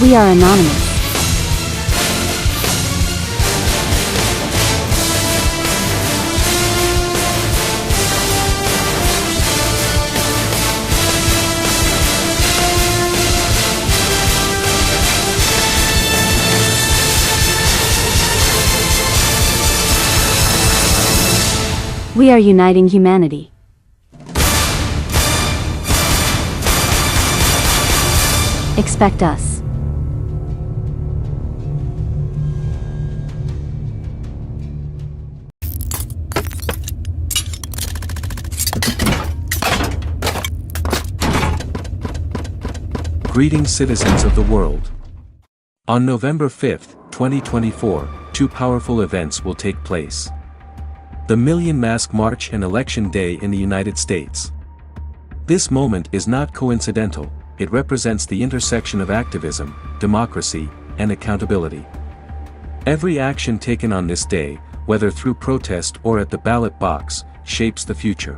We are anonymous. We are uniting humanity. Expect us. Greetings, citizens of the world. On November 5th, 2024, two powerful events will take place. The Million Mask March and Election Day in the United States. This moment is not coincidental, it represents the intersection of activism, democracy, and accountability. Every action taken on this day, whether through protest or at the ballot box, shapes the future.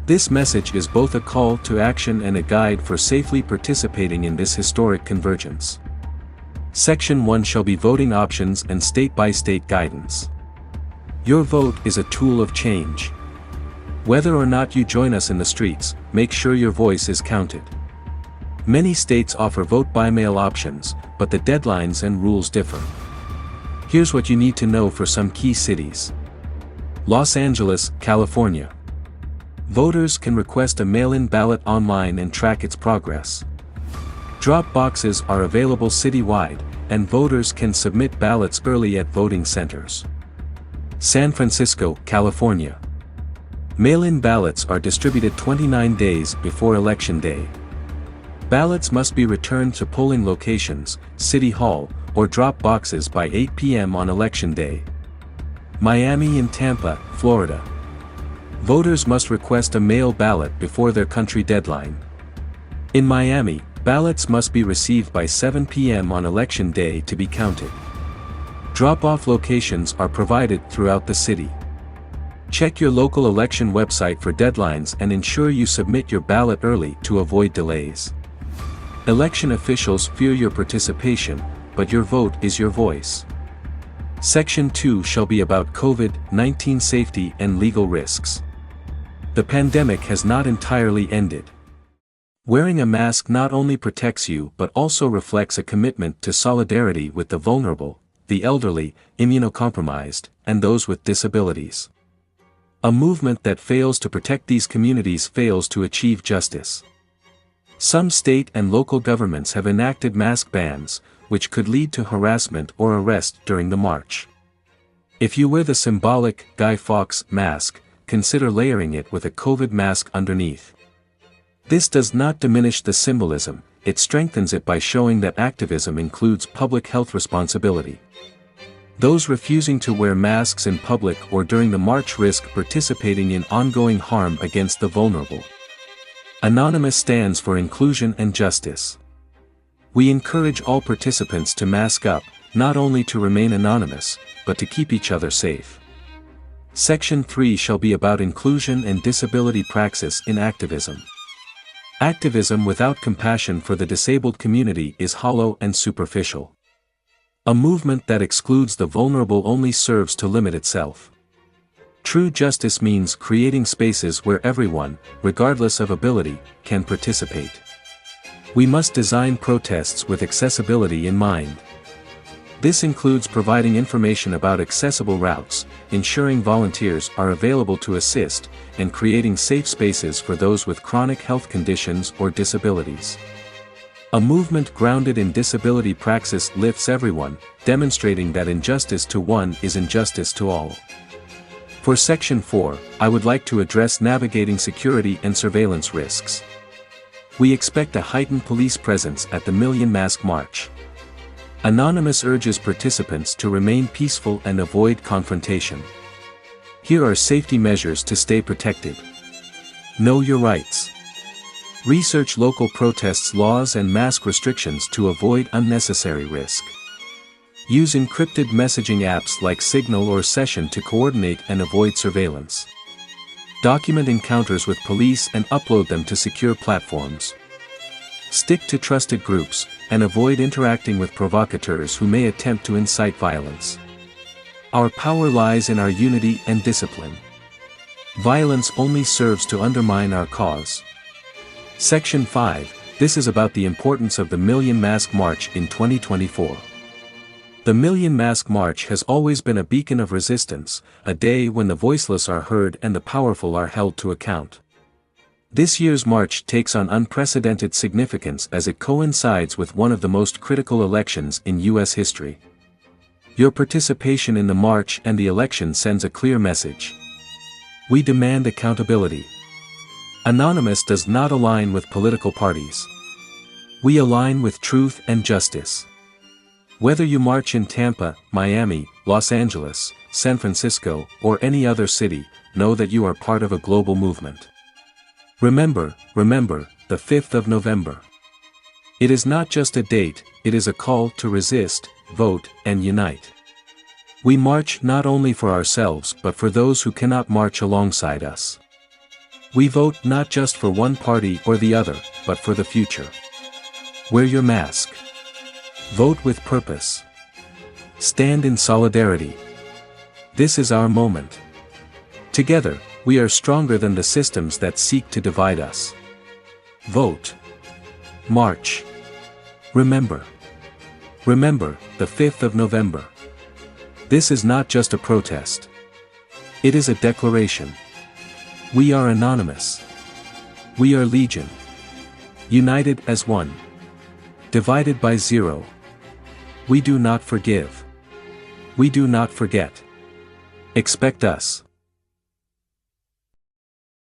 This message is both a call to action and a guide for safely participating in this historic convergence. Section 1 shall be voting options and state-by-state guidance. Your vote is a tool of change. Whether or not you join us in the streets, make sure your voice is counted. Many states offer vote-by-mail options, but the deadlines and rules differ. Here's what you need to know for some key cities. Los Angeles, California. Voters can request a mail-in ballot online and track its progress. Drop boxes are available citywide, and voters can submit ballots early at voting centers. San Francisco, California. Mail-in ballots are distributed 29 days before Election Day. Ballots must be returned to polling locations, City Hall, or drop boxes by 8 p.m. on Election Day. Miami and Tampa, Florida. Voters must request a mail ballot before their country deadline. In Miami, ballots must be received by 7 p.m. on Election Day to be counted. Drop-off locations are provided throughout the city. Check your local election website for deadlines and ensure you submit your ballot early to avoid delays. Election officials fear your participation, but your vote is your voice. Section 2 shall be about COVID-19 safety and legal risks. The pandemic has not entirely ended. Wearing a mask not only protects you but also reflects a commitment to solidarity with the vulnerable, the elderly, immunocompromised, and those with disabilities. A movement that fails to protect these communities fails to achieve justice. Some state and local governments have enacted mask bans, which could lead to harassment or arrest during the march. If you wear the symbolic Guy Fawkes mask, consider layering it with a COVID mask underneath. This does not diminish the symbolism, it strengthens it by showing that activism includes public health responsibility. Those refusing to wear masks in public or during the march risk participating in ongoing harm against the vulnerable. Anonymous stands for inclusion and justice. We encourage all participants to mask up, not only to remain anonymous, but to keep each other safe. Section 3 shall be about inclusion and disability praxis in activism. Activism without compassion for the disabled community is hollow and superficial. A movement that excludes the vulnerable only serves to limit itself. True justice means creating spaces where everyone, regardless of ability, can participate. We must design protests with accessibility in mind. This includes providing information about accessible routes, ensuring volunteers are available to assist, and creating safe spaces for those with chronic health conditions or disabilities. A movement grounded in disability praxis lifts everyone, demonstrating that injustice to one is injustice to all. For Section 4, I would like to address navigating security and surveillance risks. We expect a heightened police presence at the Million Mask March. Anonymous urges participants to remain peaceful and avoid confrontation. Here are safety measures to stay protected. Know your rights. Research local protests laws and mask restrictions to avoid unnecessary risk. Use encrypted messaging apps like Signal or Session to coordinate and avoid surveillance. Document encounters with police and upload them to secure platforms. Stick to trusted groups, and avoid interacting with provocateurs who may attempt to incite violence. Our power lies in our unity and discipline. Violence only serves to undermine our cause. Section 5. This is about the importance of the Million Mask March in 2024. The Million Mask March has always been a beacon of resistance, a day when the voiceless are heard and the powerful are held to account. This year's march takes on unprecedented significance as it coincides with one of the most critical elections in U.S. history. Your participation in the march and the election sends a clear message. We demand accountability. Anonymous does not align with political parties. We align with truth and justice. Whether you march in Tampa, Miami, Los Angeles, San Francisco, or any other city, know that you are part of a global movement. Remember, the 5th of November. It is not just a date, it is a call to resist, vote, and unite. We march not only for ourselves but for those who cannot march alongside us. We vote not just for one party or the other, but for the future. Wear your mask. Vote with purpose. Stand in solidarity. This is our moment. Together, we are stronger than the systems that seek to divide us. Vote. March. Remember, the 5th of November. This is not just a protest. It is a declaration. We are anonymous. We are legion. United as one. Divided by zero. We do not forgive. We do not forget. Expect us.